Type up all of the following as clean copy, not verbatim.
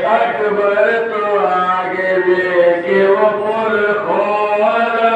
اکبر تو آگے لے کے وہ پر کھولا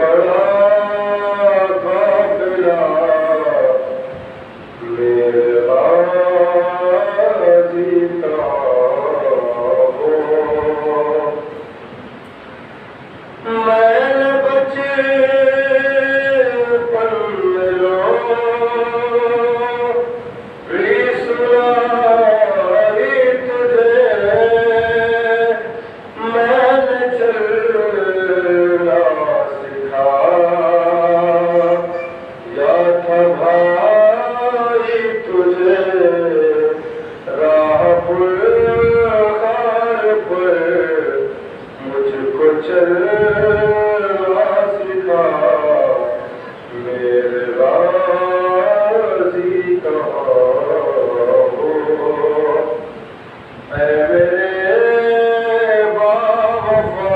بڑا قافلہ میرے غازی کا ہو، میں بچے پن لو سنائی تجھے، میں نے چلنا سکھایا تھا بھائی تجھے، راہ پر خار پر مجھ کو چلنا سکھا میرے غازی کا ہو، اے میرے باوفا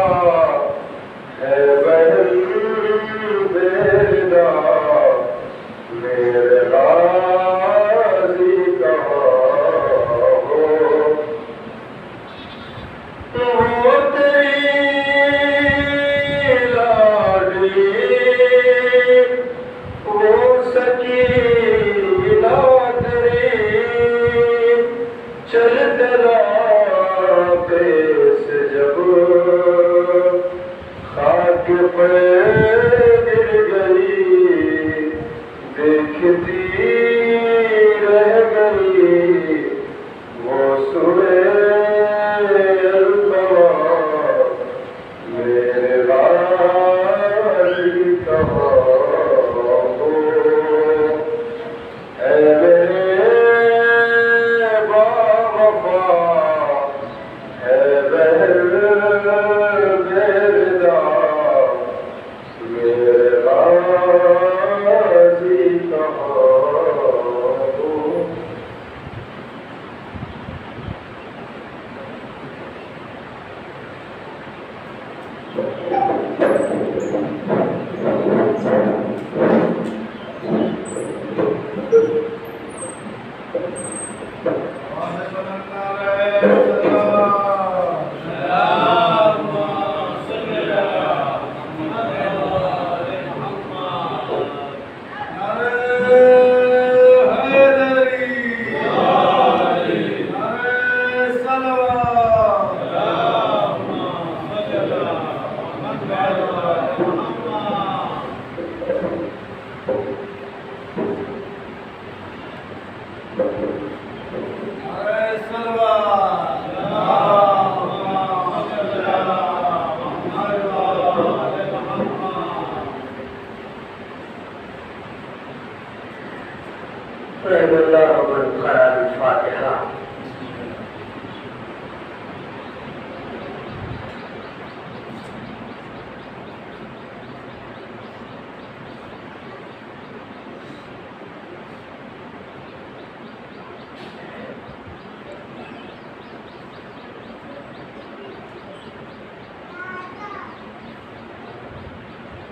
اے بہن بیدہ میرے غازی کا ہو، وہ تیری لاڈلی وہ سکینہ تیری چل دراتے سے جب خاک پہ گر گئی، دیکھتی رہ گئی وہ سنے التوا میرے غازی کا ہو، اے میرے باوفا اے بہن بیدہ میرے غازی کا ہو۔ رحم اللہ من قرأ الفاتحہ۔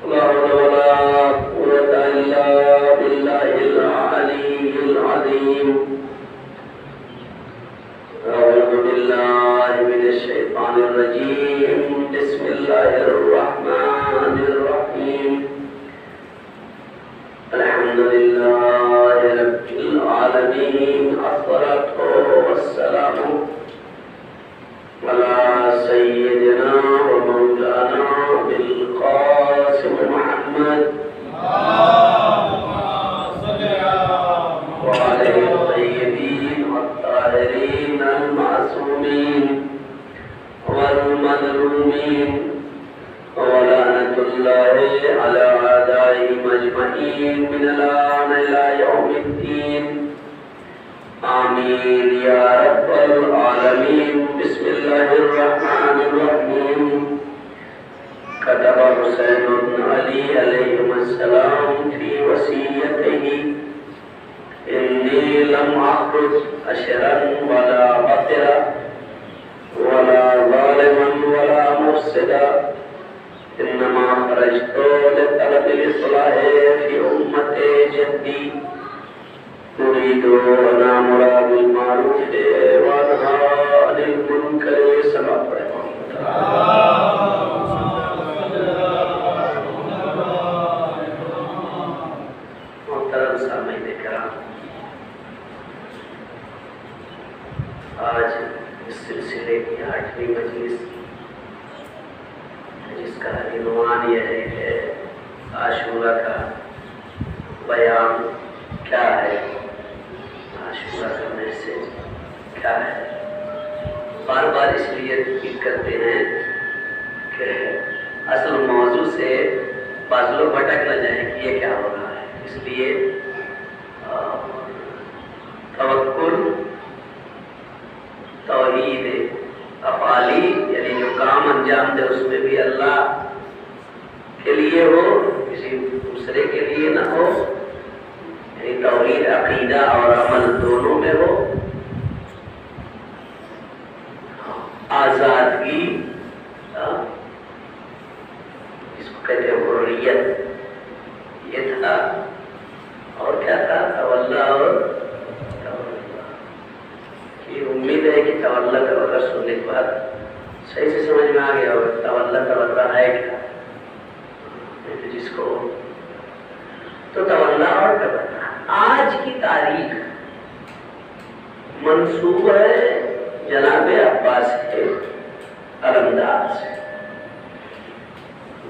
لا حول ولا قوة إلا بالله العلي العظيم۔ أعوذ بالله من الشيطان الرجيم، بسم الله الرحمن الرحيم، الحمد لله رب العالمين، الصلاة والسلام على سيدنا ومولانا بالقاسم محمد وعلى الطيبين الطاهرين المعصومين والمظلومين، ولعنة الله على أعدائهم أجمعين من الآن إلى يوم الدين، آمين يا رب العالمين۔ بسم الله الرحمن الرحيم۔ كتب حسين بن علي عليهما السلام في وصيته: إني لم أخرج أشرا ولا بطرا ولا ظالما ولا مفسدا، إنما خرجت لطلب الإصلاح في أمة جدي، أريد أن آمر بالمعروف وأنهى عن المنكر۔ صلاة سلسلے کی 8ویں مجلس جس کا عنوان یہ ہے کہ عاشورہ کا بیان کیا ہے، عاشورہ کا میسج کیا ہے۔ بار بار اس لیے ذکر کرتے ہیں کہ اصل موضوع سے بعض لوگ بھٹک نہ جائیں کہ یہ کیا ہو رہا ہے، اس لیے توکل، توحید افعالی یعنی جو کام انجام دے اس میں بھی اللہ کے لیے ہو، کسی دوسرے کے لیے نہ ہو، یعنی توحید عقیدہ اور عمل دونوں میں ہو، آزادگی اس کو کہتے ہیں حریت، یہ تھا، اور کیا تھا؟ تولا اور یہ امید ہے کہ تولا سننے کے بعد صحیح سے سمجھ میں آ گیا ہوگا تولا ہے کیا، جس کو تو تولا اور تولا آج کی تاریخ منسوب ہے جناب عباس کے علمدار سے،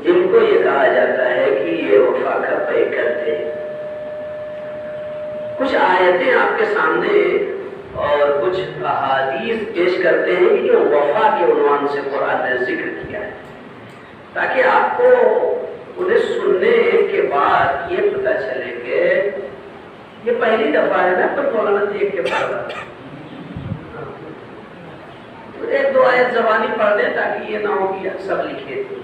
جن کو یہ کہا جاتا ہے کہ یہ وفا کا پیکر تھے۔ کچھ آیتیں آپ کے سامنے اور کچھ احادیث پیش کرتے ہیں کہ جو وفا کے عنوان سے قرآن نے ذکر کیا ہے، تاکہ آپ کو انہیں سننے کے بعد یہ پتہ چلے کہ یہ پہلی دفعہ ہے نا پر مولانا دیکھ کے پڑھ رہا، ایک دو آیت زبانی پڑھ دیں تاکہ یہ نہ ہو کہ سب لکھے تھے۔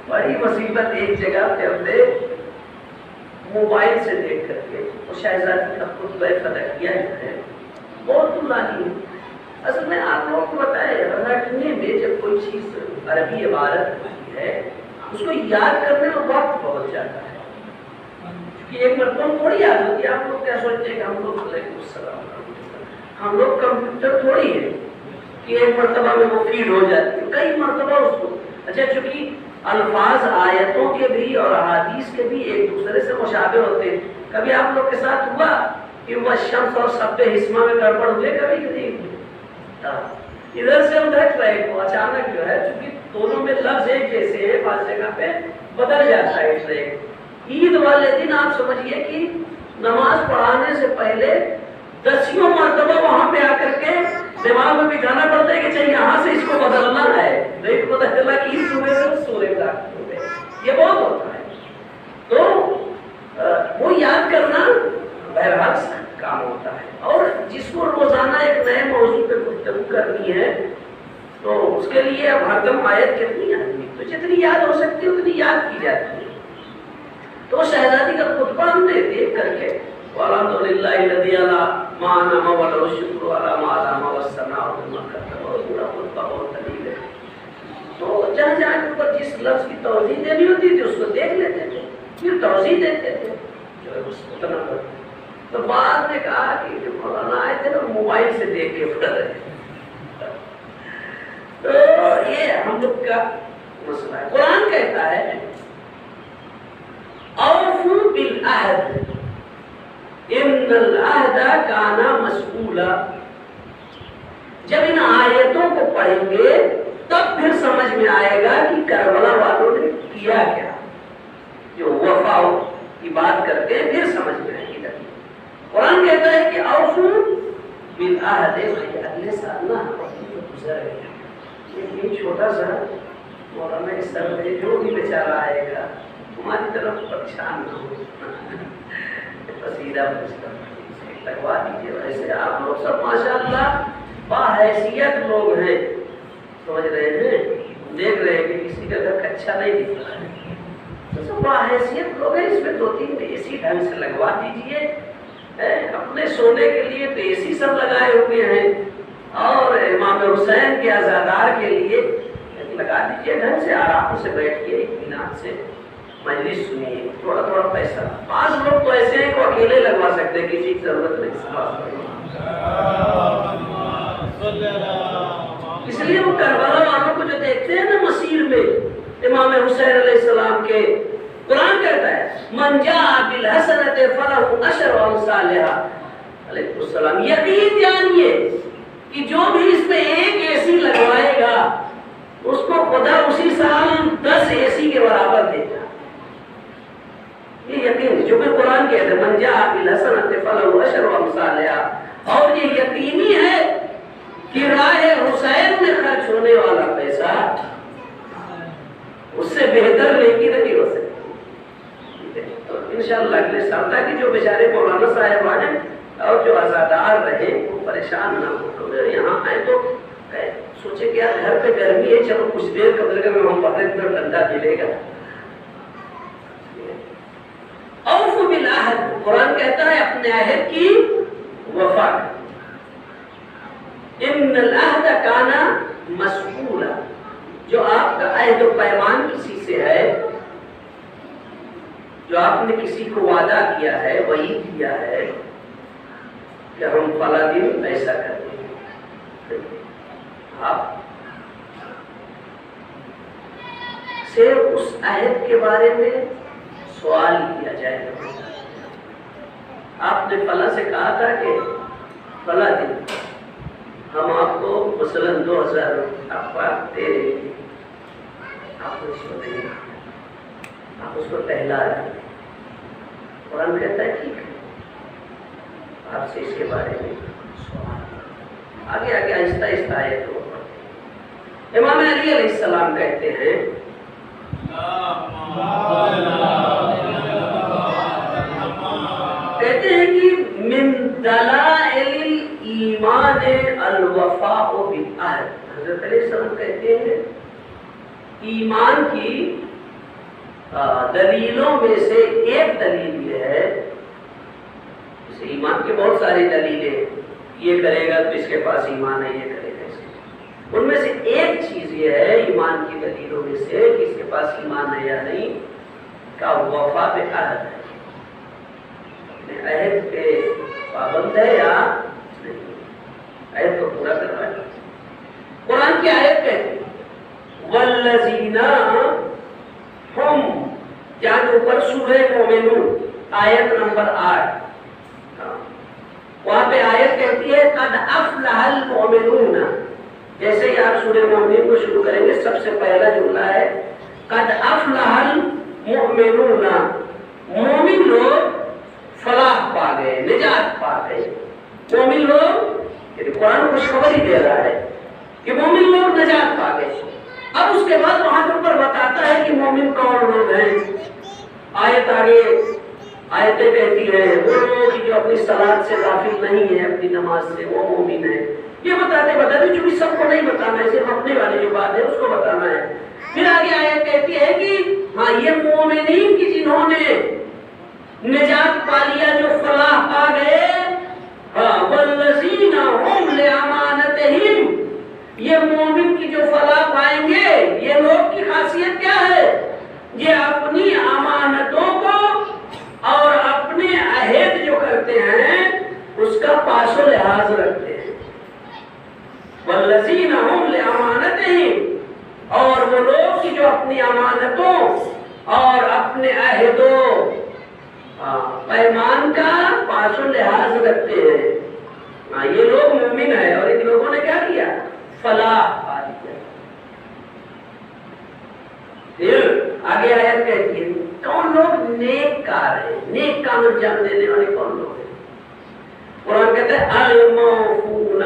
بڑی مصیبت ایک جگہ پہ ہم نے موبائل سے دیکھ کر کے وہ شہزادی کا خطبہ فدقیہ جو ہے بہت طولانی ہے۔ اصل میں آپ لوگوں کو بتائے رٹنے میں جب کوئی چیز عربی عبارت ہوتی ہے اس کو یاد کرنے میں وقت بہت جاتا ہے، کیونکہ ایک مرتبہ تھوڑی یاد ہوتی ہے۔ آپ لوگ کیا سوچتے ہیں کہ ہم لوگ علیکم السلام، ہم لوگ کمپیوٹر تھوڑی ہے کہ ایک مرتبہ میں وہ فیڈ ہو جاتی ہے، کئی مرتبہ اس کو اچھا چونکہ الفاظ آیتوں کے بھی اور احادیث کے بھی ایک دوسرے سے مشابہ ہوتے ہیں۔ کبھی آپ لوگ کے ساتھ ہوا کہ وہ شمس اور سب حسمہ میں گڑبڑ ہوئے؟ کبھی ادھر سے ادھر ٹریک ہو اچانک جو ہے، چونکہ دونوں میں لفظ ایک جیسے ہیں، بعض جگہ پہ بدل جاتا ہے ٹریک۔ عید والے دن آپ سمجھیے کہ نماز پڑھانے سے پہلے 10 مرتبہ وہاں پہ آ کر کے دماغ میں بٹھانا پڑتا ہے کہ چاہیے یہاں سے اس کو بدلنا ہے، نہیں تو پتہ چلا کہ اس صورت سے اس صورت کا یہ بہت ہوتا ہے۔ تو وہ یاد کرنا بہرحال کام ہوتا ہے، اور جس کو روزانہ ایک نئے موضوع پہ گفتگو کرنی ہے تو اس کے لیے اب ہر دم آیت کتنی آدمی تو جتنی یاد ہو سکتی ہے اتنی یاد کی جاتی ہے۔ تو شہزادی کا خطبہ ہم نے دیکھ کر کے الحمدللہ الذی علی ما انعم وله الشکر علی ما علم والثناء بما كتب، اور پورا خطبہ بہت طویل ہے۔ تو جہاں جہاں کے اوپر جس لفظ کی توضیح دینی ہوتی تھی اس کو دیکھ لیتے تھے، پھر توضیح دیتے تھے جو ہے اس اتنا پر۔ تو بعد نے کہا کہ جو مولانا آئے تھے نا موبائل سے دیکھ کے پڑھ رہے، تو یہ ہم لوگ کا مسئلہ ہے۔ قرآن کہتا ہے اوفوا بالعہد ان العہد کان مسئولا۔ جب ان آیتوں کو پڑھیں گے تب پھر سمجھ میں آئے گا کہ کربلا والوں نے کیا کیا، جو وفا کی بات کرتے ہیں پھر سمجھ میں آئے گی۔ قرآن کہتا ہے کہ اوفوا بالعہد، اگلے سال نہ گزر گیا، یہ چھوٹا سا مولانا اس طرح سے جو بھی بیچارہ آئے گا تمہاری طرف پریشان نہ ہو، سیدھا لگوا دیجیے۔ ویسے آپ لوگ سب ماشاءاللہ باحیثیت لوگ ہیں، سمجھ رہے ہیں، دیکھ رہے ہیں کہ کسی کا گھر کچا نہیں دکھ رہا ہے، تو سب باحیثیت لوگ ہیں، اس میں 2-3 اسی ڈھنگ سے لگوا دیجیے۔ اپنے سونے کے لیے تو اسی سب لگائے ہوئے ہیں، اور امام حسین کے عزادار کے لیے لگا دیجیے، ڈھنگ سے آرام سے بیٹھ کے اطمینان سے مجلس سنیے، تھوڑا تھوڑا پیسہ۔ بعض لوگ تو ایسے ہیں کہ اکیلے لگوا سکتے ہیں، کسی کی ضرورت نہیں۔ اس لیے وہ کربلا والوں کو جو دیکھتے ہیں نا مسیر میں امام حسین علیہ السلام کے، قرآن کہتا ہے من جاء بالحسنۃ فلہ عشر امثالھا، علیہ السلام یقین جانیے کہ جو بھی اس میں ایک اے سی لگوائے گا اس کو خدا اسی سال 10 اے سی کے برابر دے گا. یہ یقین جو کہ قرآن کہتے ہیں من جاء بالحسنۃ فلہ عشر امثالہا. اور یہ یقینی ہے کہ راہ حسین میں خرچ ہونے والا پیسہ اس سے بہتر نیکی نہیں ہو سکتی. تو انشاءاللہ اگلے سال تک جو بیچارے مولانا صاحب آئے اور جو عزادار رہے وہ پریشان نہ ہو. تو یہاں آئے تو سوچے کہ یار گھر پہ گرمی ہے, چلو کچھ دیر قدر کا ہم پڑھیں تو ٹھنڈا ملے گا. اوفوا بالعہد, قرآن کہتا ہے اپنے عہد کی وفا. ان العہد کان مسئولا, جو آپ کا عہد و پیمان کسی سے ہے, جو آپ نے کسی کو وعدہ کیا ہے, وہی کیا ہے کہ ہم فلاں دن ایسا کریں گے, آپ سے اس عہد کے بارے میں سوال کیا جائے گا. آپ نے فلاں سے کہا تھا کہ فلاں دن ہم آپ کو مثلاً 2000 آپ دے دیں گے, آپ اس کو دیں گے, آپ اس کو ٹہلا رہے ہیں. قرآن کہتا ہے ٹھیک ہے, آپ سے اس کے بارے میں سوال. آگے آگے آہستہ آہستہ آئے تو امام علی علیہ السلام کہتے ہیں کہ من دلائل ایمان الوفاء بالعہد. حضرت علیہ السلام کہتے ہیں ایمان کی دلیلوں میں سے ایک دلیل یہ ہے, جیسے ایمان کی بہت ساری دلیلیں, یہ کرے گا تو اس کے پاس ایمان ہے, یہ کرے گا اس کے پاس. ان میں سے ایک چیز یہ ہے ایمان کی دلیلوں میں سے کہ اس کے پاس ایمان ہے یا نہیں, کا وفا بعہد ہے, عہد پہ پابند ہے یا نہیں, عہد کو پورا کر رہا ہے. قرآن کی آیت کہتی ہے والذین ہم, جہاں اوپر سورہ مومنون آیت نمبر 8, وہاں پہ آیت کہتی ہے قد افلح المؤمنون. جیسے ہی آپ سورہ مومنون کو شروع کریں گے سب سے پہلا جملہ ہے قد افلح المؤمنون, مومن لوگ فلاح پا گئے, نجات پا گئے. مومن لوگ, قرآن خوشخبری دے رہا ہے کہ مومن لوگ نجات پا گئے. اب اس کے بعد وہاں پر بتاتا ہے کہ مومن کون لوگ ہیں. آیت آگے آیتیں کہتی ہیں وہ لوگ جو اپنی صلاۃ سے غافل نہیں ہیں, اپنی نماز سے, وہ مومن ہیں. یہ بتاتے چونکہ سب کو نہیں بتانا ہے, صرف اپنے والی جو بات ہے اس کو بتانا ہے. پھر آگے آیت کہتی ہے کہ ہاں یہ مومنین کی جنہوں نے نجات پا لیا, جو فلاح پا گئے, والذین هم لامانتہم, یہ مومن کی جو فلاح پائیں گے, یہ لوگ کی خاصیت کیا ہے, یہ اپنی امانتوں کو اور اپنے عہد جو کرتے ہیں اس کا پاس و لحاظ رکھتے ہیں. والذین هم لامانتہم, اور وہ لوگ کی جو اپنی امانتوں اور اپنے عہدوں پیمان کا پاس و لحاظ رکھتے ہیں, یہ لوگ مومن ہیں. اور ان لوگوں نے کیا کیا, فلاح پا لیا. پھر آگے آیت کہتی ہے کون لوگ نیک کار ہیں, نیک کام انجام دینے والے کون لوگ ہیں. قرآن کہتا ہے الموفون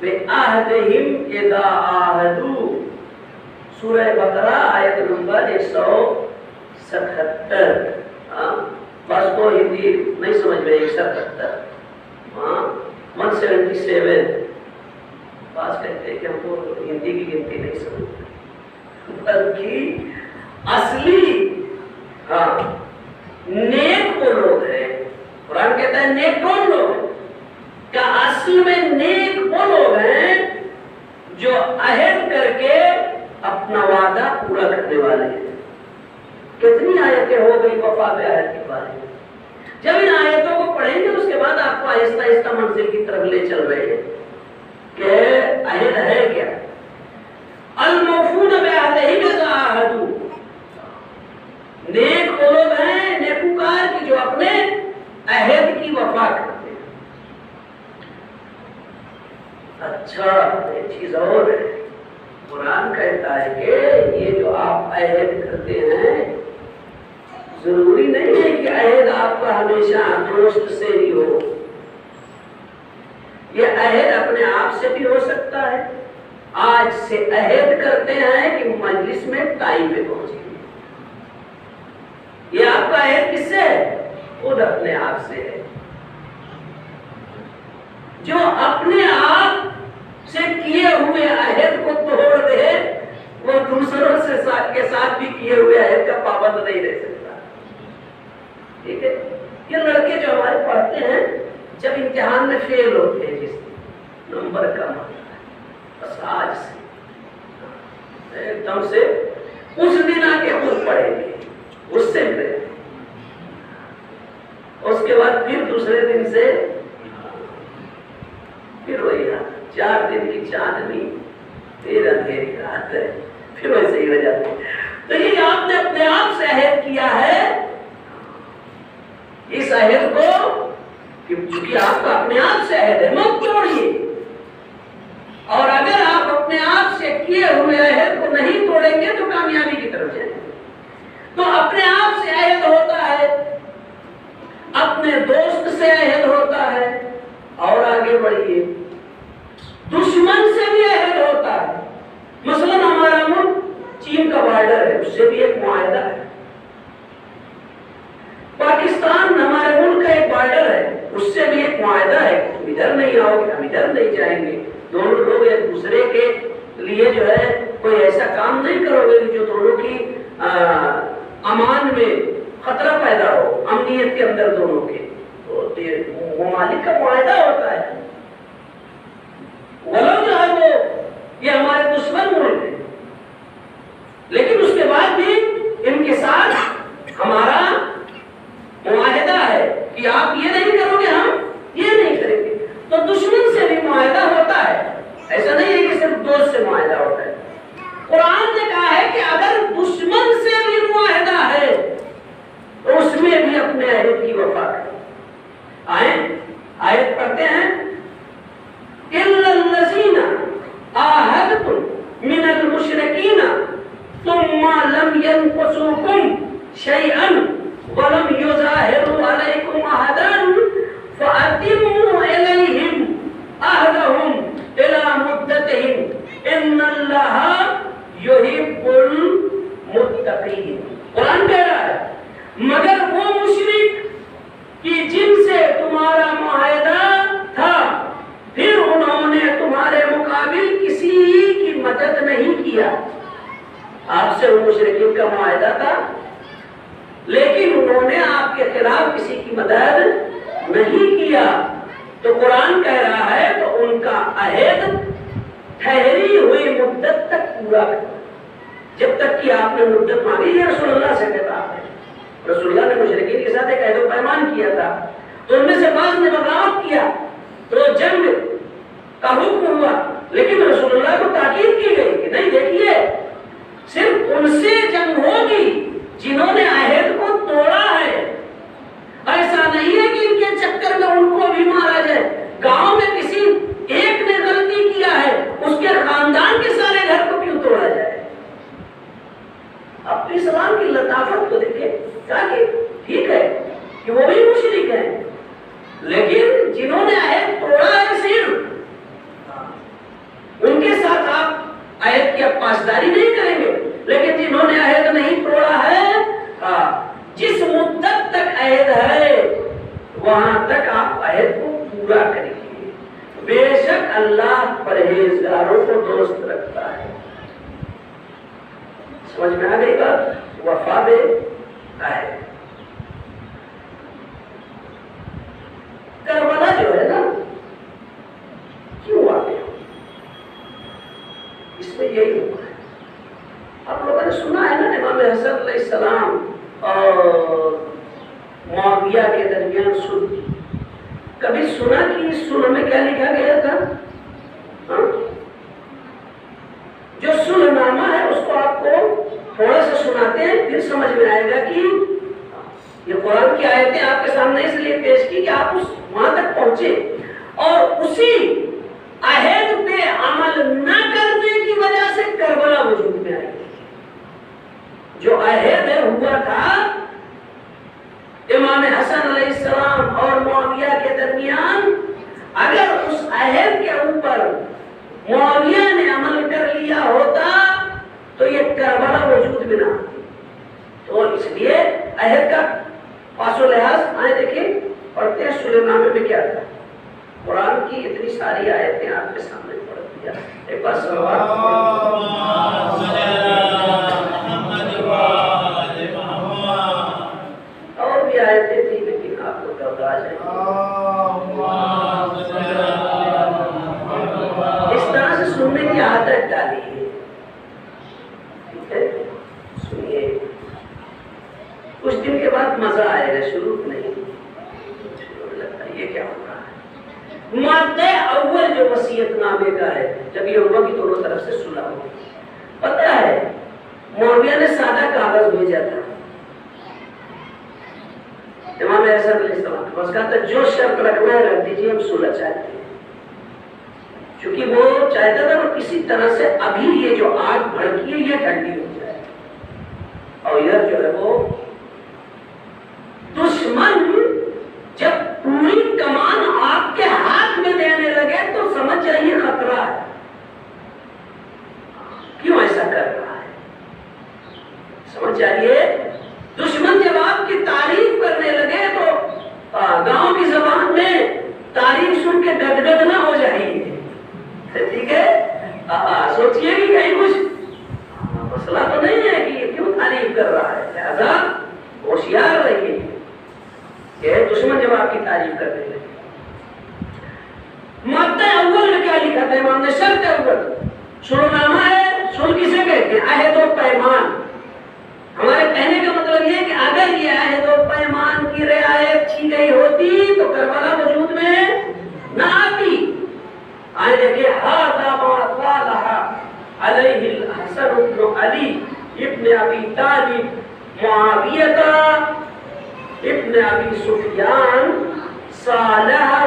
بعہدہم اذا عاہدوا, سورہ بقرہ آیت نمبر 177. بس کو ہندی نہیں سمجھ میں, 177 بات کہتے ہیں کہ ہم کو ہندی کی گنتی نہیں سمجھتے, بلکہ اصلی نیک وہ لوگ ہیں. قرآن کہتا ہے نیک کون لوگ ہیں, کہ اصل میں نیک وہ لوگ ہیں جو عہد کر کے اپنا وعدہ پورا کرنے والے ہیں. کتنی آیتیں ہو گئی وفا بعہد کے بارے میں. جب ان آیتوں کو پڑھیں گے اس کے بعد آپ کو آہستہ آہستہ منزل کی طرف لے چل رہے ہیں کہ عہد ہے کیا. الموفون بعہدہم اذا عاہدوا, نیک وہ لوگ ہیں, نیکوکار کی جو اپنے عہد کی وفا کرتے ہیں. اچھا ایک چیز اور ہے، قرآن کہتا ہے کہ یہ جو آپ عہد کرتے ہیں ضروری نہیں ہے کہ عہد آپ کا ہمیشہ دوست سے ہی ہو، یہ عہد اپنے آپ سے بھی ہو سکتا ہے۔ آج سے عہد کرتے ہیں کہ مجلس میں ٹائم پہ پہنچیں گے، یہ آپ کا عہد کس سے ہے؟ خود اپنے آپ سے ہے۔ جو اپنے آپ سے کیے ہوئے عہد کو توڑ دے وہ دوسروں سے کے ساتھ بھی کیے ہوئے عہد کا پابند نہیں رہ سکتا۔ ٹھیک ہے، یہ لڑکے جو ہمارے پڑھتے ہیں جب امتحان میں فیل ہوتے ہیں، جس نمبر کم ہوتا ہے، بس آج سے ایک دم سے اس دن آ کے خود پڑھیں گے، اس سے اس کے بعد پھر دوسرے دن سے پھر وہی 4 دن کی چاندنی پھر اندھیری رات ہے، پھر ویسے ہی ہو جاتی ہے۔ تو یہ آپ نے اپنے آپ سے عہد کیا ہے، اس عہد کو چونکہ آپ کا اپنے آپ سے عہد ہے مت توڑیے، اور اگر آپ اپنے آپ سے کیے ہوئے عہد کو نہیں توڑیں گے تو کامیابی کی طرف جائیں گے۔ تو اپنے آپ سے عہد ہوتا ہے، اپنے دوست سے عہد ہوتا ہے، اور آگے بڑھیے دشمن سے بھی عہد ہوتا ہے۔ مثلا ہمارا ملک چین کا بارڈر ہے، اس سے بھی ایک معاہدہ ہے۔ پاکستان ہمارے ملک کا ایک بارڈر ہے، اس سے بھی ایک معاہدہ ہے، تم ادھر نہیں آؤ گے ہم ادھر نہیں جائیں گے، دونوں لوگ ایک دوسرے کے لیے جو ہے کوئی ایسا کام نہیں کرو گے جو دونوں کی امان میں خطرہ پیدا ہو، امنیت کے اندر دونوں کے۔ تو ممالک کا معاہدہ ہوتا ہے، ولو جو ہے وہ یہ ہمارے دشمن ملک ہیں، لیکن اس کے بعد بھی ان کے ساتھ ہمارا معاہدہ ہے کہ آپ یہ نہیں کرو گے ہم یہ نہیں کریں گے۔ تو دشمن سے بھی معاہدہ ہوتا ہے، ایسا نہیں ہے کہ صرف دوست سے معاہدہ ہوتا ہے۔ قرآن نے کہا ہے کہ اگر دشمن سے بھی معاہدہ ہے تو اس میں بھی اپنے عہد کی وفا کریں۔ آیت پڑھتے ہیں إِلَّا الَّذِينَ عَاهَدْتُم مِّنَ الْمُشْرِكِينَ ثُمَّ لَمْ يَنقُصُوكُمْ شَيْئًا وَلَمْ يُظَاهِرُوا عَلَيْكُمْ أَحَدًا فَأَتِمُّوا إِلَيْهِمْ عَهْدَهُمْ إِلَى مُدَّتِهِمْ إِنَّ اللَّهَ يُحِبُّ الْمُتَّقِينَ۔ قرآن کہہ رہا ہے مگر وہ مشرک کہ جن سے تمہارا معاہدہ تھا پھر انہوں نے تمہارے مقابل کسی کی مدد نہیں کیا۔ آپ سے وہ مشرکین کا معاہدہ تھا لیکن انہوں نے آپ کے خلاف کسی کی مدد نہیں کیا، تو قرآن کہہ رہا ہے تو ان کا عہد ٹھہری ہوئی مدت تک پورا کرو، جب تک کہ آپ نے مدت مانگی۔ یہ رسول اللہ سے کتاب ہے، رسول اللہ نے مشرکین کے ساتھ ایک عہد و پیمان کیا تھا، تو ان میں سے بعض نے بغاوت کیا تو جنگ کا حکم ہوا، لیکن رسول اللہ کو تاکید کی گئی کہ نہیں دیکھیے صرف ان سے جنگ ہوگی جنہوں نے عہد کو توڑا ہے، ایسا نہیں ہے کہ ان کے چکر میں ان کو بھی مارا جائے۔ گاؤں میں کسی ایک نے غلطی کیا ہے اس کے خاندان کے سارے گھر کو کیوں توڑا جائے؟ اپنی اسلام کی لطافت کو دیکھیں، کہ ٹھیک ہے کہ وہ بھی مشرک ہیں لیکن جنہوں نے عہد توڑا ہے صرف ان کے ساتھ آپ عہد کی پاسداری نہیں کریں گے، لیکن جنہوں نے عہد نہیں توڑا ہے جس مدت تک عہد ہے وہاں تک آپ عہد کو پورا کریں گے۔ بے شک اللہ پرہیزگاروں کو دوست رکھتا ہے۔ سمجھ میں آ گئی بات؟ وفا بے عہد۔ کربلا جو ہے نا کیوں آ گیا؟ اس میں یہی ہوا ہے، آپ لوگوں نے سنا ہے نا امام حسن علیہ السلام اور معاویہ کے درمیان صلح، کبھی سنا کہ اس صلح میں کیا لکھا گیا تھا؟ جو صلح نامہ ہے اس کو آپ کو تھوڑا سا سناتے ہیں، پھر سمجھ میں آئے گا کہ یہ قرآن کی آیتیں آپ کے سامنے اس لیے پیش کی کہ آپ وہاں تک پہنچے اور اسی عہد عمل نہ کرنے کی وجہ سے کربلا وجود میں آئی. جو عہد ہوا تھا امام حسن علیہ السلام اور معاویہ کے درمیان، اگر اس عہد کے اوپر معاویہ نے عمل کر لیا ہوتا تو یہ کربلا وجود میں نہ آتی. تو اس لیے عہد کا پاس و لحاظ آئے دیکھیں پڑھتے ہیں سورہ نامے میں کیا تھا. قرآن کی اتنی ساری آیتیں آپ کے سامنے پڑھ دیا. ایک بار صلوات اور بھی آیتیں تھی لیکن آپ کو گھبرا جائیں. اس طرح سے سننے کی عادت ڈالی ہے. ٹھیک ہے سنیے، کچھ دن کے بعد مزہ آئے گا، شروع نہیں لگتا یہ کیا ہو رہا ہے. مادہ اول جو وصیت نامے کا ہے، جب یہ ہوا کہ دونوں طرف سے صلح ہو، پتہ ہے معاویہ نے سادہ کاغذ بھیجا تھا امام حسن علیہ السلام کے پاس، کہا تھا جو شرط رکھنا ہے رکھ دیجیے، ہم صلح چاہتے ہیں. چونکہ وہ چاہتا تھا وہ کسی طرح سے ابھی یہ جو آگ بھڑکی ہے یہ ٹھنڈی ہو جائے. اور ادھر جو ہے وہ دشمن جب پوری کمان آپ کے ہاتھ میں دینے لگے تو سمجھ جائیے خطرہ ہے. کیوں ایسا کر رہا ہے سمجھ جائیے. دشمن جب آپ کی تعریف کرنے لگے تو گاؤں کی زبان میں تعریف سن کے گدگد نہ ہو جائیے. ٹھیک ہے، سوچئے کہ کہیں کچھ مسئلہ تو نہیں ہے کہ یہ کیوں تعریف کر رہا ہے. لہذا ہوشیار رہیے کہ دشمن جب آپ کی تعریف کرنے لگے. مادہ اول میں کیا لکھا تھا امام نے؟ شرط اول شروع نامہ ہے. شروع کسے کہتے ہیں؟ عہد و پیمان. ہمارے کہنے کا مطلب یہ ہے کہ اگر یہ عہد و پیمان کی رعایت کی گئی ہوتی تو کربلا وجود میں نہ آتی. آئے دیکھیں ھذا ما قالہ علیہ الحسن بن علی ابن ابی طالب معاویہ ابن ابی سفیان صالحہ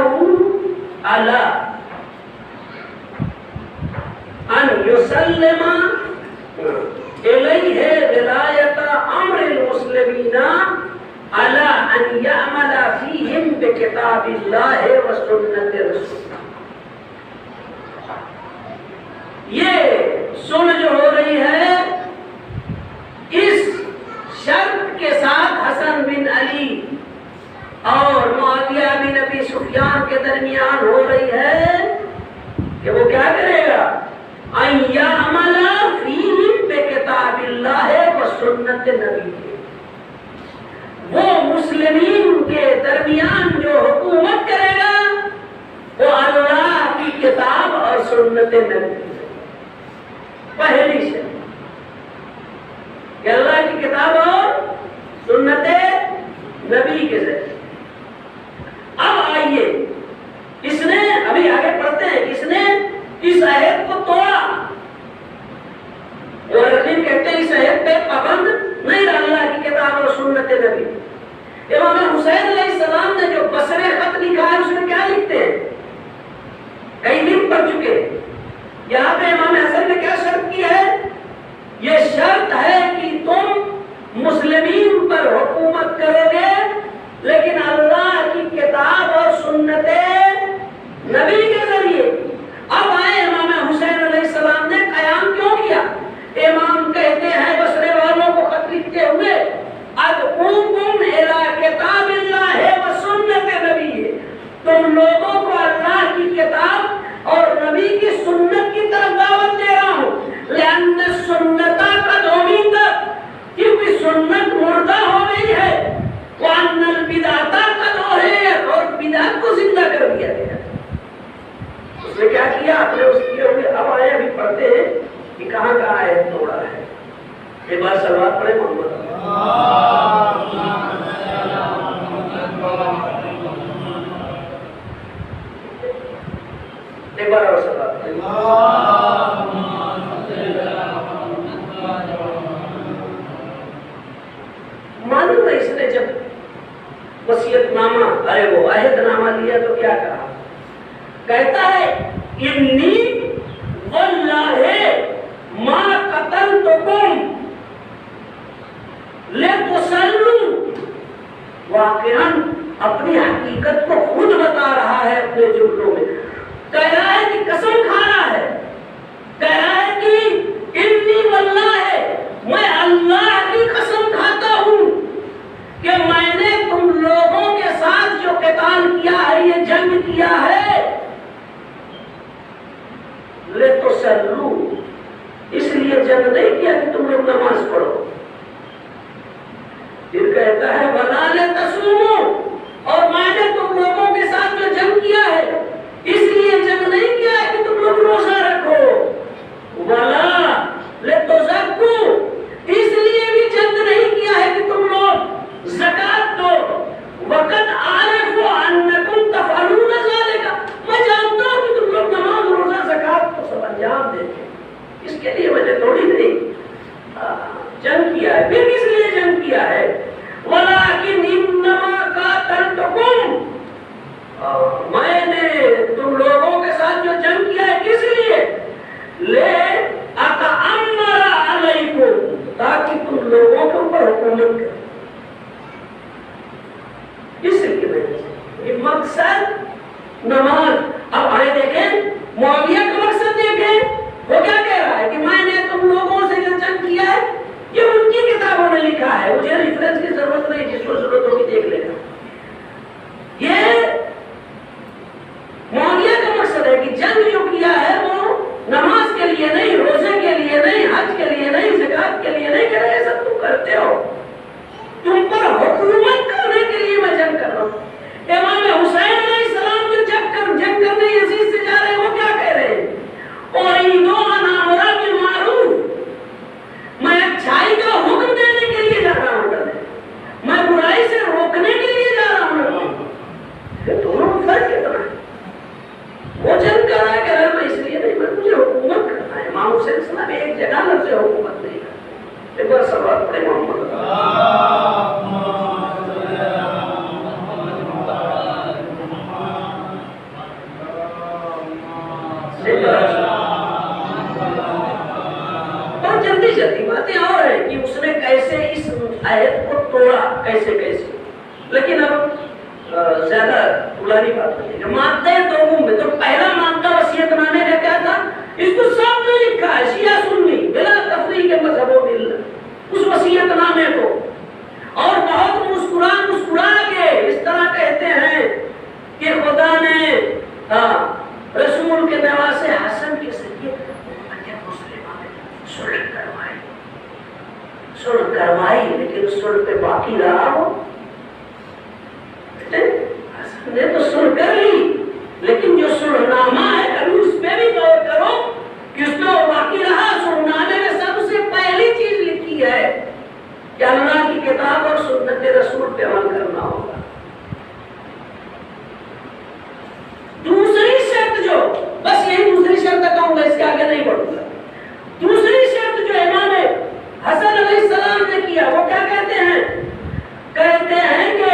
علی ان یسلم الیہ ولایت امر المسلمین علی ان یعمل فیہم بکتاب اللہ و سنت رسول. یہ صلح جو ہو رہی ہے اس شرط کے ساتھ حسن بن علی اور معاویہ بن ابی سفیان کے درمیان ہو رہی ہے کہ وہ کیا کرے گا؟ ان یعمل فیہم بکتاب اللہ و سنت نبی. وہ مسلمین کے درمیان جو حکومت کرے گا وہ اللہ کی کتاب اور سنت نبی. پہلی شرط کہ اللہ کی کتاب اور سنت نبی کے ذریعے. اب آئیے اس نے ابھی آگے پڑھتے ہیں اس نے اس عہد کو توڑا. مورخین کہتے ہیں اس عہد پہ پابند نہیں رہا اللہ کی کتاب اور سنت نبی. امام حسین علیہ السلام نے جو بصرے خط لکھا ہے اس میں کیا لکھتے ہیں؟ کئی دن پڑھ چکے. یہاں پہ امام حسن نے کیا شرط کی ہے؟ یہ شرط ہے کہ تم مسلمین پر حکومت کرو گے لیکن اللہ کی کتاب اور سنت نبی کے ذریعے. اب آئے امام حسین علیہ السلام نے قیام کیوں کیا؟ امام کہتے ہیں بصرے والوں کو خط لکھتے ہوئے ادعوکم الی کتاب اللہ و سنت نبی. تم لوگوں کو اللہ کی کتاب اور نبی کی سنت کی طرف دعوت دے رہا ہوں. لأن سنتا قد امیتت، کیونکہ سنت مردہ ہو گئی ہے. وأن البدعۃ قد احییت، اور بدعت کو زندہ کر دیا گیا. اس نے کیا کیا؟ اپنے اس کیے ہوئے. اب آئے ابھی پڑھتے ہیں کہ کہاں کہاں آیت توڑا ہے. ایک بار صلوات پڑھیں محمد. ایک بار اور صلوات پڑھیں. معلوم ہے اس نے جب وصیت نامہ ارے وہ عہد نامہ لیا تو کیا کہا؟ کہتا ہے انی واللہ ما قتلتکم لتسلوا، واقعاً اپنی حقیقت کو خود بتا رہا ہے اپنے جملوں میں، کہہ رہا ہے کہ قسم کھا رہا ہے، کہہ رہا ہے کہ انی واللہ، میں اللہ کی قسم کھاتا ہوں کہ میں نے تم لوگوں کے ساتھ جو قتال کیا ہے، یہ جنگ کیا ہے، لتسلوا، اس لیے جنگ نہیں کیا کہ تم لوگ نماز پڑھو۔ پھر کہتا ہے وَلَا لِتَصُومُوا، اور میں نے تم لوگوں کے ساتھ جو جنگ کیا ہے اس لیے جنگ نہیں کیا ہے کہ تم لوگ روزہ رکھو، وَلَا لِتُزَكُّوا، اس لیے بھی جنگ نہیں کیا ہے کہ تم لوگ زکات دو، وَقَدْ عَرِفُوا أَنَّكُمْ تَفْعَلُونَ ذَلِكَ، میں جانتا ہوں کہ تم لوگ نماز روزہ زکات کو سب انجام دیتے، اس کے لیے مجھے تھوڑی نہیں جنگ کیا ہے۔ پھر کس لیے جنگ کیا ہے؟ وَلَٰكِنْ إِنَّمَا قَاتَلْتُكُمْ، میں نے تم لوگوں کے ساتھ جو جنگ کیا ہے کس لیے؟ لِأَتَأَمَّرَ عَلَيْكُمْ، تاکہ تم لوگوں کے اوپر حکومت کرے، اس لیے میں نے یہ مقصد نماز۔ اب آئے دیکھیں معاویہ کا مقصد دیکھیں، وہ کیا کہہ رہا ہے کہ میں نے تم لوگوں سے جو جنگ کیا ہے یہ ان کی کتابوں میں لکھا ہے، مجھے ریفرنس کی ضرورت نہیں، جس کو ضرورت ہوگی دیکھ لینا۔ یہ معاویہ کا مقصد ہے کہ جنگ جو کیا ہے وہ نماز کے لیے نہیں، روزے کے لیے نہیں، حج کے لیے نہیں، زکات کے لیے نہیں، کہ یہ سب تم کرتے ہو، تم پر حکومت کرنے کے لیے میں جنگ کر رہا ہوں۔ امام حسین علیہ السلام جو جنگ کرنے یزید سے جا رہے ہیں وہ کیا کہہ رہے ہیں؟ اُرِیدُ أَنْ آمُرَ بِالْمَعْرُوفِ، میں اچھائی کا حکم دینے کے لیے جا رہا ہوں، میں برائی سے روکنے کے لیے جا رہا ہوں۔ دونوں میں فرق اتنا ہے، وہ جنگ کر رہا ہے کہ میں اس لیے نہیں، میں مجھے حکومت کرنا ہے۔ امام حسین السلام ایک جگہ لفظ حکومت نہیں کرتے۔ ایک بار سوال پڑھے محمد اور جلدی باتیں اور ہیں کہ اس نے کیسے اس آیت کو توڑا، کیسے لیکن اب زیادہ پرانی بات نہیں ہے۔ مادہ دوم میں تو پہلا مادہ وصیت نامے کا کیا تھا؟ اس کو سب نے لکھا ہے، شیعہ سنی بلا تفریق کے مذہبوں میں اس وصیت نامے کو، اور بہت مسکرا کے اس طرح کہتے ہیں کہ خدا نے رسول کے نواسے حسن کے ذریعے صلح کروائی، لیکن صلح پہ باقی رہا ہو، حسن نے تو صلح کر لی، لیکن جو صلح نامہ ہے کبھی اس پہ بھی غور کرو کہ اس میں باقی رہا۔ صلح نامے میں سب سے پہلی چیز لکھی ہے کہ اللہ کی کتاب اور سنت رسول پہ عمل کرنا ہوگا۔ دوسری شرط جو، بس یہی دوسری شرط کہوں گا، اس کے آگے نہیں بڑھوں گا۔ دوسری شرط جو امام حسن علیہ السلام نے کیا وہ کیا کہتے ہیں؟ کہتے ہیں کہ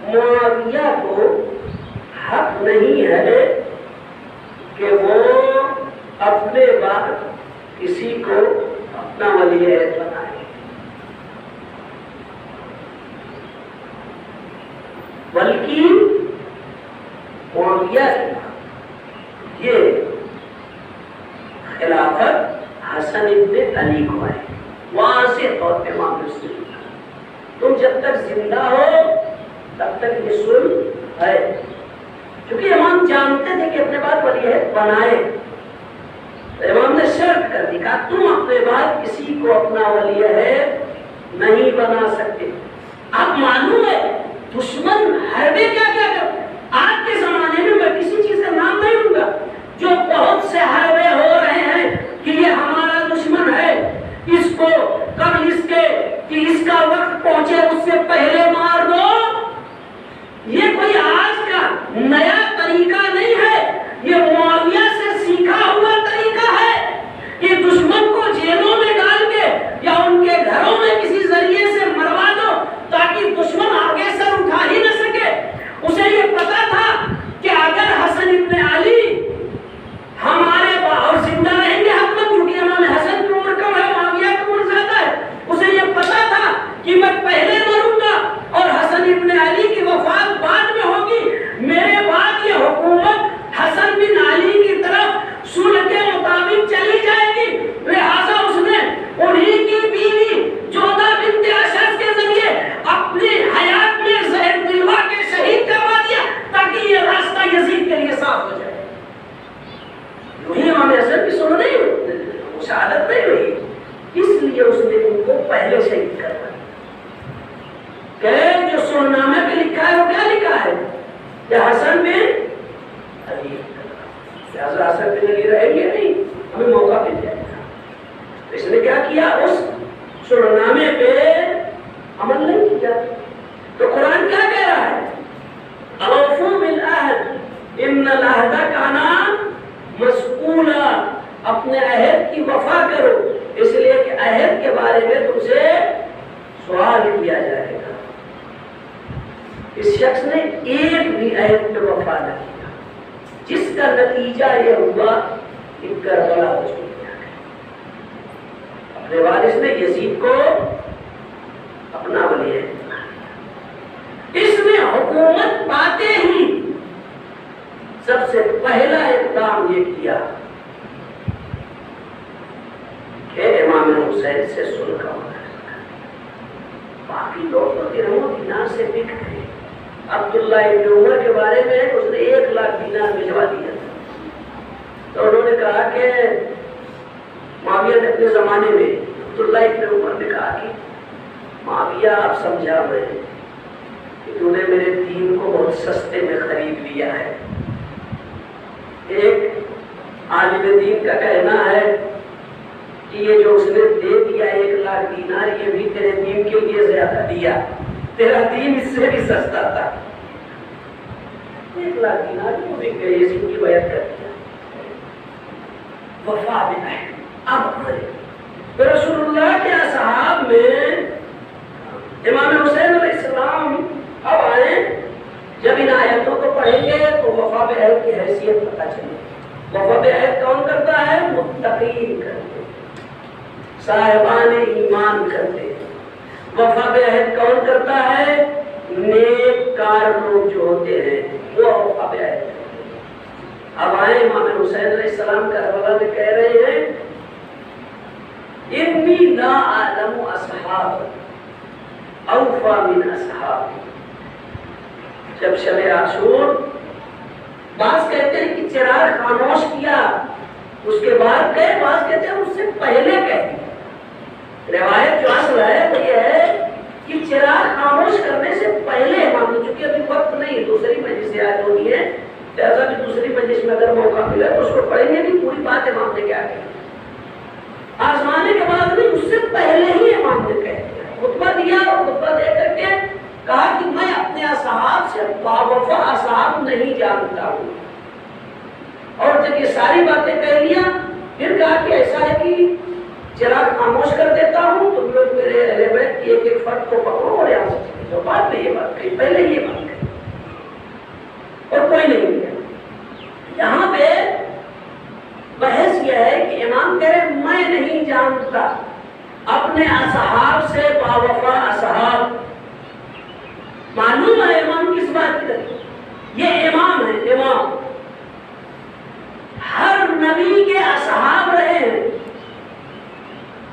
معاویہ کو حق نہیں ہے کہ وہ اپنے بعد کسی کو اپنا ولی عہد بنائے، بلکہ معاویہ یہ خلافت حسن ابن علی کو ہے، واضح طور پہ معاملے سے تم جب تک زندہ ہو تب تک یہ صلح ہے، کیونکہ امام جانتے تھے کہ اپنے بعد ولی عہد بنائے، امام نے شرط کر دی، کہا تم اپنے بعد کسی کو اپنا ولی عہد نہیں بنا سکتے۔ اب معلوم ہے دشمن حربے کیا کیا کرتے، آج کے زمانے میں میں کسی چیز کا نام نہیں لوں گا، جو بہت سے حربے ہو رہے ہیں کہ یہ ہمارا دشمن ہے، اس کو قبل اس کے کہ اس کا وقت پہنچے اس سے پہلے مار دو، یہ کوئی آج کا نیا طریقہ نہیں ہے، یہ معاویہ سے سیکھا ہوا طریقہ ہے کہ دشمن کو جیلوں میں ڈال کے یا ان کے گھروں میں کسی ذریعے سے مروا دو طالب یا حسن بن علی، لہذا حسن بن علی رہیں گے نہیں، ہمیں موقع مل جائے گا۔ اس نے کیا کیا؟ اس سرنامے پہ عمل نہیں کیا۔ تو قرآن کیا کہہ رہا ہے؟ اوفوا بالعہد ان العہد کان مسئولا، اپنے عہد کی وفا کرو، اس لیے کہ عہد کے بارے میں تم سے سوال کیا جائے گا۔ اس شخص نے ایک بھی عہد پہ وفا نہ کیا، جس کا نتیجہ یہ ہوا کہ کربلا ہو چکی۔ اپنے وارث نے یزید کو اپنا ولی ہے، اس نے حکومت پاتے ہی سب سے پہلا اقدام یہ کیا کہ امام حسین سے صلح کا معاہدہ۔ باقی لوگ تو درہم و دینار سے بک گئے۔ عبداللہ ابن عمر کے بارے میں اس نے 1,00,000 دینار بھجوا دیا تھا، تو انہوں نے کہا کہ معاویہ نے اپنے زمانے میں عبداللہ ابن عمر نے کہا کہ معاویہ آپ سمجھا میں کہ تو نے میرے دین کو بہت سستے میں خرید لیا ہے۔ ایک عالم دین کا کہنا ہے کہ یہ جو اس نے دے دیا 1,00,000 دینار، یہ بھی تیرے دین کے لیے زیادہ دیا، تیرا دین اس سے بھی سستا تھا۔ 1,00,000 دینار کو بھی گئے، اس کی بیعت کر دیا۔ وفا بالعہد۔ اب رسول اللہ کے اصحاب میں امام حسین علیہ السلام اب آئے، جب ان آیتوں کو پڑھیں گے تو وفا بعہد کی حیثیت پتہ چلے۔ وفا بعہد کون کرتا ہے؟ متقین کرتے، صاحبان ایمان کرتے۔ وفا بعہد کون کرتا ہے؟ نیک کار لوگ جو ہوتے ہیں وہ وفا بعہد کرتے۔ اب آئے امام حسین علیہ السلام کربلا میں کہہ رہے ہیں انی لا اعلم اصحاب اوفا من اصحاب۔ جب شب عاشور بعض کہتے ہیں کہ چراغ خاموش کیا اس کے بعد کہے، بعض کہتے ہیں اس سے پہلے کہے۔ روایت جو اصل ہے وہ یہ ہے کہ چراغ خاموش کرنے سے پہلے امام نے، چونکہ ابھی وقت نہیں، دوسری مجلس سے آیت ہونی ہے، لہذا بھی دوسری مجلس میں اگر موقع ملا تو اس کو پڑھیں گے بھی پوری بات امام نے کیا کہی۔ آزمانے کے بعد نہیں، اس سے پہلے ہی امام نے کہہ دیا، خطبہ دیا، اور خطبہ دے کر کے کہا کہ میں اپنے اصحاب سے باوفا اصحاب نہیں جانتا ہوں۔ اور جب یہ ساری باتیں کہہ لیا پھر کہا کہ ایسا ہے کہ چراغ خاموش کر دیتا ہوں، تم لوگ میرے اہل بیت کی ایک ایک فرد کو پکڑو اور یہاں سے چلے جاؤ۔ بعد میں یہ بات کہی، پہلے یہ بات کہی اور کوئی نہیں کیا۔ یہاں پہ بحث یہ ہے کہ امام کہہ رہے میں نہیں جانتا اپنے اصحاب سے باوفا اصحاب۔ معلوم ہے امام کس بات کی؟ یہ امام ہے، امام ہر نبی کے اصحاب رہے ہیں،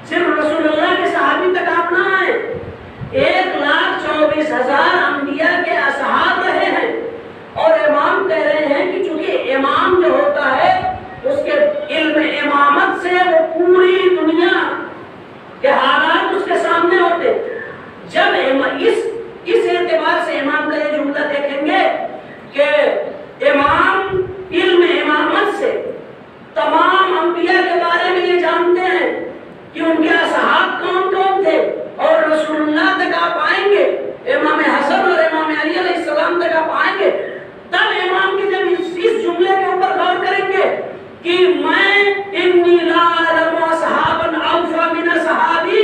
صرف رسول اللہ کے صحابی تک آپ نہ آئے، 1,24,000 انبیاء کے اصحاب رہے ہیں۔ اور امام کہہ رہے ہیں کہ چونکہ امام جو ہوتا ہے اس کے علم امامت سے وہ پوری دنیا کے حالات اس کے سامنے ہوتے۔ جب اس اعتبار سے امام کا یہ جملہ دیکھیں گے کہ امام علم امامت سے تمام انبیاء کے بارے میں یہ جانتے ہیں کہ ان کے اصحاب کون کون تھے، اور رسول اللہ تک آپ آئیں گے، امام حسن اور امام علی علیہ السلام تک آپ آئیں گے، تب امام کی جب اس جملے کے اوپر غور کریں گے کہ میں انی لا اعلم اصحابا اوفا من اصحابی،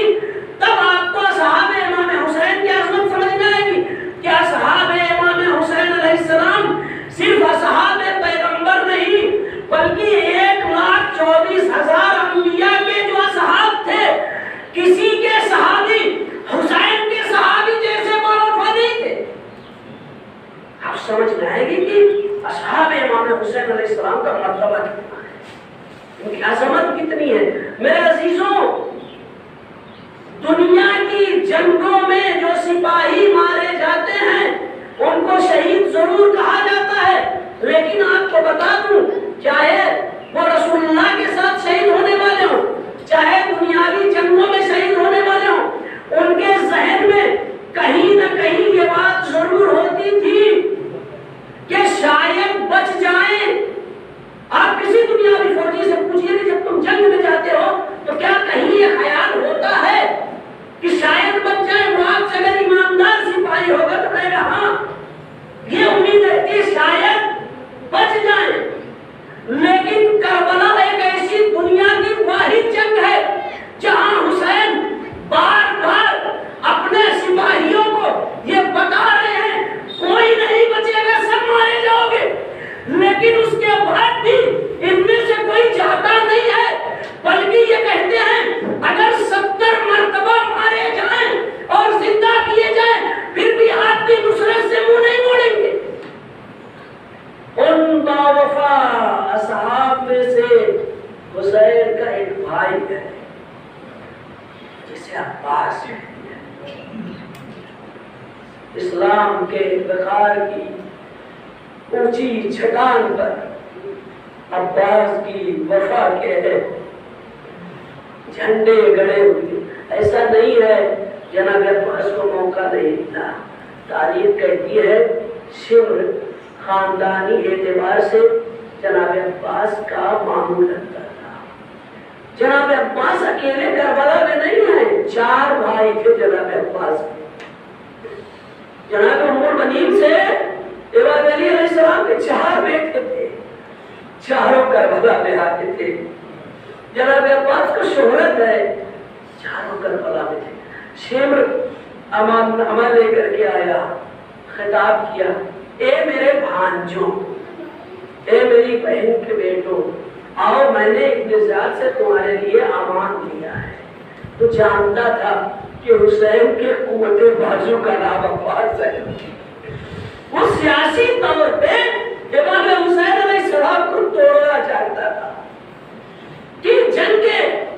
تب آپ کو اصحاب امام حسین کی عظمت سمجھ میں آئے گی کہ اصحاب امام حسین علیہ السلام صرف اصحاب پیغمبر نہیں بلکہ 1,24,000 انبیاء کے جو اصحاب تھے، کسی کے صحابی حسین کے صحابی جیسے باوفا نہیں تھے۔ آپ سمجھ میں آئے گی کہ اصحاب امام حسین علیہ السلام کا مرتبہ کتنا ہے، ان کی عظمت کتنی ہے۔ میرے عزیزوں، دنیا کی جنگوں میں جو سپاہی مارے جاتے ہیں ان کو شہید ضرور کہا جاتا ہے، لیکن آپ کو بتا دوں چاہے وہ رسول اللہ کے ساتھ شہید ہونے والے ہوں، چاہے دنیاوی جنگوں میں شہید ہونے والے ہوں، ان کے ذہن میں کہیں نہ کہیں یہ بات ضرور ہوتی تھی اسلام کے وقار کی اونچی چھٹان پر عباس کی وفا کے جھنڈے گڑے ہوئے. ایسا نہیں ہے جناب عباس کو موقع نہیں ملا. تاریخ کہتی ہے شمر خاندانی اعتبار سے جناب عباس کا معمول رکھتا تھا. جناب عباس اکیلے کربلا میں نہیں آئے, 4 بھائی تھے جناب عباس. جناب ام المؤمنین سے امام علی علیہ السلام کے 4 بیٹے تھے, چاروں کربلا میں آتے تھے. جناب عباس کو شہرت ہے, چاروں کربلا میں تھے. شمر امان لے کر کے آیا, خطاب کیا, اے میرے بھانجوں, اے میری بہن کے بیٹوں, آؤ میں نے ابن زیاد سے تمہارے لیے امان لیا ہے. تو جانتا تھا کہ حسین کے قوت بازو کا نام عباس ہے. وہ سیاسی طور پہ امام حسین علیہ السلام کو توڑنا چاہتا تھا کہ جنگ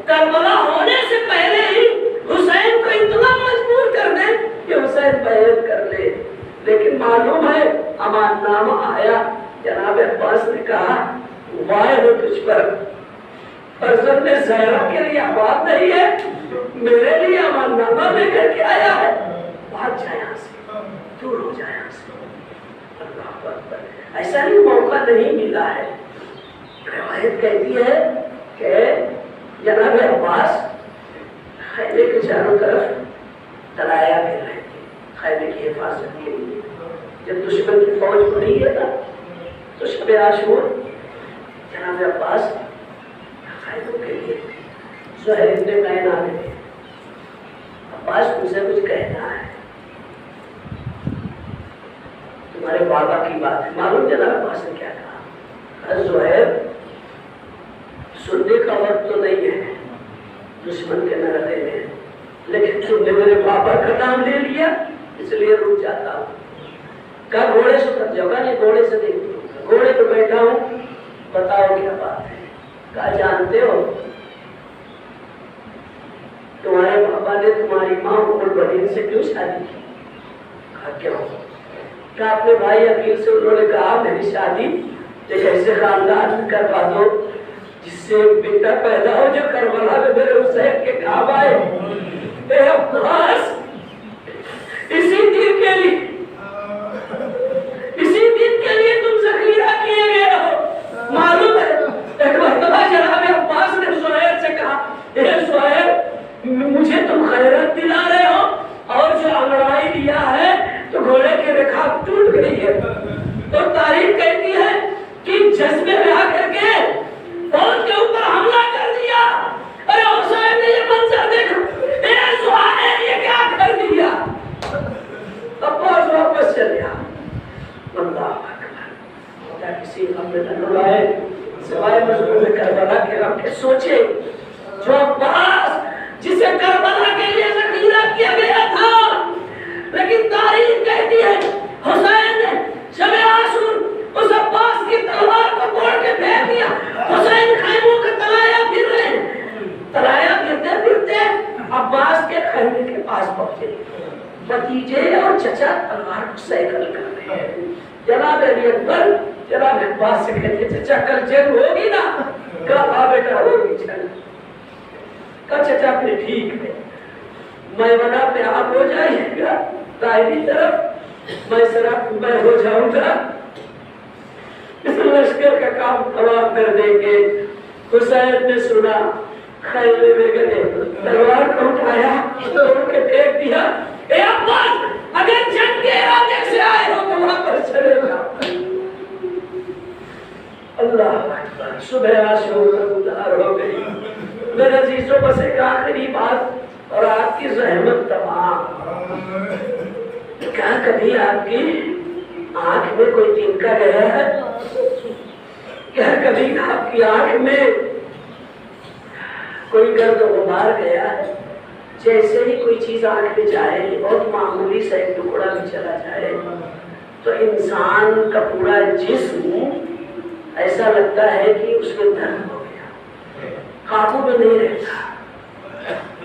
کربلا ہونے سے پہلے ہی حسین کو اتنا مجبور کر دیں کہ حسین بیعت کر لے. لیکن معلوم ہے امان نامہ آیا, جناب عباس نے کہا وائے ہو تجھ پر, فرزند زہرا کے لیے آباد نہیں ہے, میرے لیے امان نامہ لے کر کے آیا ہے, بھاگ جائے یہاں سے, دور ہو جائے یہاں سے. اللہ اکبر. ایسا نہیں موقع نہیں ملا ہے. روایت کہتی ہے کہ جناب عباس خیمے کے چاروں طرف ترایا پھر رہے تھے خیمے کی حفاظت کے لیے. جب دشمن کی فوج پڑی ہے نا تو شب عاشور جناب عباس خیموں کے لیے زہر ابن معین آ گئے. عباس تم سے کچھ کہنا ہے, تمہارے بابا کی بات ہے. معلوم جناب عباس نے کیا کہا, زہر سننے کا وقت تو نہیں ہے دشمن کے نرغے میں, لیکن تم نے میرے بابا کا نام لے لیا اس لیے رک جاتا ہوں. کہا گھوڑے سے اتر جاؤ. کہا نہیں گھوڑے سے نہیں, گھوڑے پہ بیٹھا ہوں, بتاؤ کیا بات ہے. کہا جانتے ہو تمہارے بابا نے تمہاری ماں ام المؤمنین سے کیوں شادی کی؟ کہا کیوں؟ کہا اپنے بھائی عقیل سے انہوں نے کہا میری شادی ایک ایسے خاندان میں کروا دو جس سے بیٹا پیدا ہو جو کربلا میں میرے حسین کے کام آئے. اے عباس, اسی دن کے لیے تم ذخیرہ کیے گئے ہو. معلوم ہے ایک مرتبہ جناب عباس نے زہیر سے کہا, اے زہیر مجھے تم خیرت دلا رہے ہو اور جو انگڑائی دیا ہے تو گھوڑے کی رکاب ٹوٹ گئی ہے. تو تاریخ کہتی ہے کہ جذبے میں آ کر کے فوج کے اوپر حملہ کر دیا. ارے حسین نے یہ منظر دیکھا, اے زہیر یہ کیا کر دیا. عباس واپس چل گیا. اللہ اکبر. خدا کسی غم میں نہ ڈالے سوائے مظلوم کربلا کے غم کے. سوچے جو عباس جسے کربلا کے لیے ذخیرہ کیا گیا تھا, لیکن تاریخ کہتی ہے حسین نے شب عاشور اس عباس کی تلوار کو توڑ کے پھینک دیا. حسین خیموں کا تلایا پھر رہے, تلایا پھرتے پھرتے عباس کے خیمے کے پاس پہنچے. بھتیجے اور چچا تلوار کو سیکل کر رہے ہیں. جناب علی اکبر جناب عباس سے کہتے چچا کل جنگ ہوگی نا؟ کہا ہاں بیٹا ہوگی جنگ. کہا چچا اپنے ٹھیک ہے, میمنہ پہ آپ ہو جائیے گا دائری طرف, میں سراب میں ہو جاؤں گا, اس لشکر کا کام تمام کر دیں گے. حسین نے سنا, خیمے میں گئے, تلوار کو اٹھایا, توڑ کے پھینک دیا. اے عباس اگر جنگ کے ارادے سے آئے ہو تو وہاں پر چلے جاؤ. اللہ اکبر. صبح عاشور گزار ہو گئی. میرے عزیزوں بس ایک آخری بات اور آپ کی زحمت تمام. کیا کبھی آپ کی آنکھ میں کوئی تنکا گیا ہے؟ کیا کبھی آپ کی آنکھ میں کوئی گرد غبار گیا ہے؟ جیسے ہی کوئی چیز آنکھ میں جائے, بہت معمولی سا ایک ٹکڑا بھی چلا جائے تو انسان کا پورا جسم ایسا لگتا ہے کہ اس میں درد ہو گیا, قابو میں نہیں رہتا.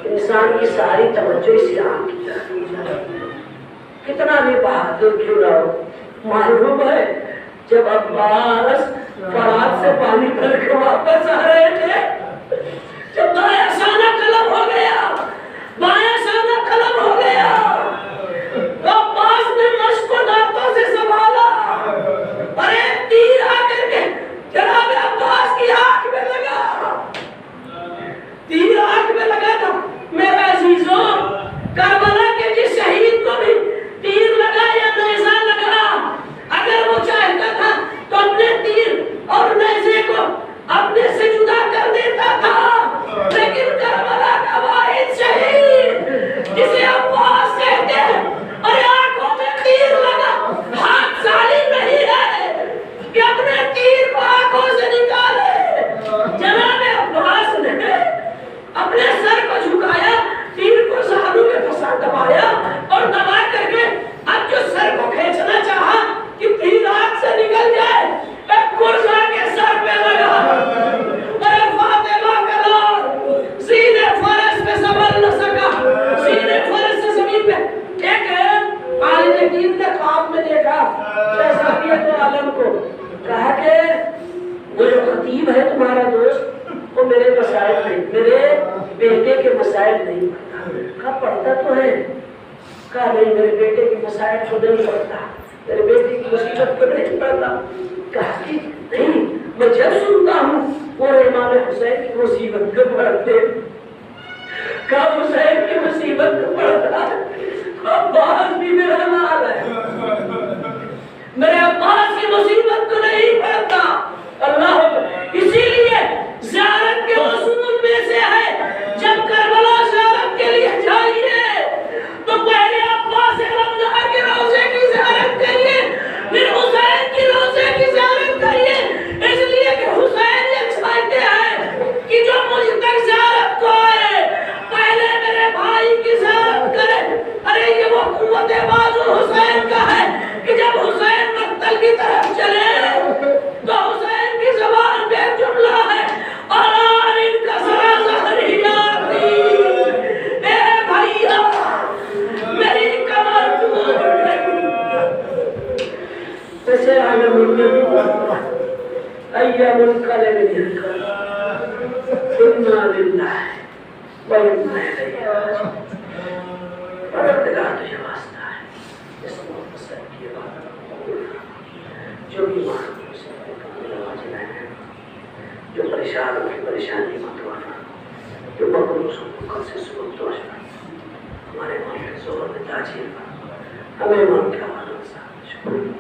انسان کی ساری توجہ اسی آنکھ کی طرف ہو جاتی ہے. کتنا بھی بہادر کیوں نہ ہو، معلوم ہے جب عباس فرات سے پانی بھر کے واپس آ رہے تھے، جب دایاں شانہ قلم ہو گیا، بایاں شانہ قلم ہو گیا، تو عباس نے مشق کو دانتوں سے سنبھالا اور ایک تیر آ کر کے جناب عباس کی آنکھ میں لگا، تیر آنکھ میں لگا تھا۔ میرے عزیزوں، کربلا کے جس شہید کو بھی تیر لگا یا نیزہ لگا، اگر وہ چاہتا تھا تو اپنے تیر اور نیزے کو اپنے سے جدا کر دیتا تھا، لیکن کربلا کا واحد شہید جسے عباس کہتے ہیں اور آنکھوں میں تیر لگا، ہاتھ ظالم نہیں ہے کہ اپنے تیر کو آنکھوں سے نکالے۔ جناب عباس نے اپنے سر کو جھکایا، تیر کو زانوں میں پھنسا دبایا اور دبا کر کے اب جو سر کو کھینچنا چاہا کہ تیر ہاتھ سے نکل جائے، ایک گرزہ کے سر پہ لگا اور فاطمہ کا لال سینے فرس پہ سنبھل نہ سکا، سینے فرس سے زمین پہ ایک عالم دین نے خواب میں دیکھا شہزادیت عالم کو، کہا کہ وہ جو خطیب ہے تمہارا دوست وہ میرے مسائل نہیں، میرے بیٹے کے مسائل نہیں پڑھتا۔ کہا پڑھتا تو ہے، کہا نہیں میرے بیٹے کے مسائل کو نہیں پڑھتا، میرے بیٹے کی مصیبت کو نہیں پڑھتا۔ کہا کہ نہیں، میں جب سنتا ہوں وہ امام حسین کی مصیبت کو پڑھتے، کہا حسین کی مصیبت کو پڑھتا ہے، عباس بھی میرا حال ہے، میرے عباس کی مصیبت کو نہیں پڑھتا۔ اللہ اسی لیے زیارت کے اصول میں سے ہے جب کربلا زیارت کے لیے جائیے تو پہلے عباس علمدار کے روضے کی زیارت کریے، پھر حسین کی روضے کی زیارت کریے، اس لیے کہ حسین یہ چاہتے ہیں کہ جو مجھ تک زیارت کو آئے پہلے میرے بھائی کی زیارت کرے۔ ارے یہ وہ قوت بازو حسین کا ہے کہ جب حسین مقتل کی طرف چلے تو حسین کی زبان پہ جملہ ہے اور ان کا سرا زہریاتی، اے بھائیا میری کمر ٹوٹ گئی، اسے عالم ایام القلب دلکر انا للہ و انا الیہ راجعون۔ پروردگار تجھے واسطہ ہے اس مقصد کی بات جو بیمار جو پریشان ہو کی پریشانی مت والا، جو مقروض ہو کل سے صبح تو ہمارے ماں کے زور میں تاجیر پر ہمیں ماں کے حوالوں سے شکریہ۔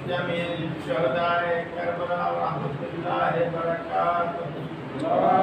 جميع الشهداء كربلاء ورحمة الله وبركاته.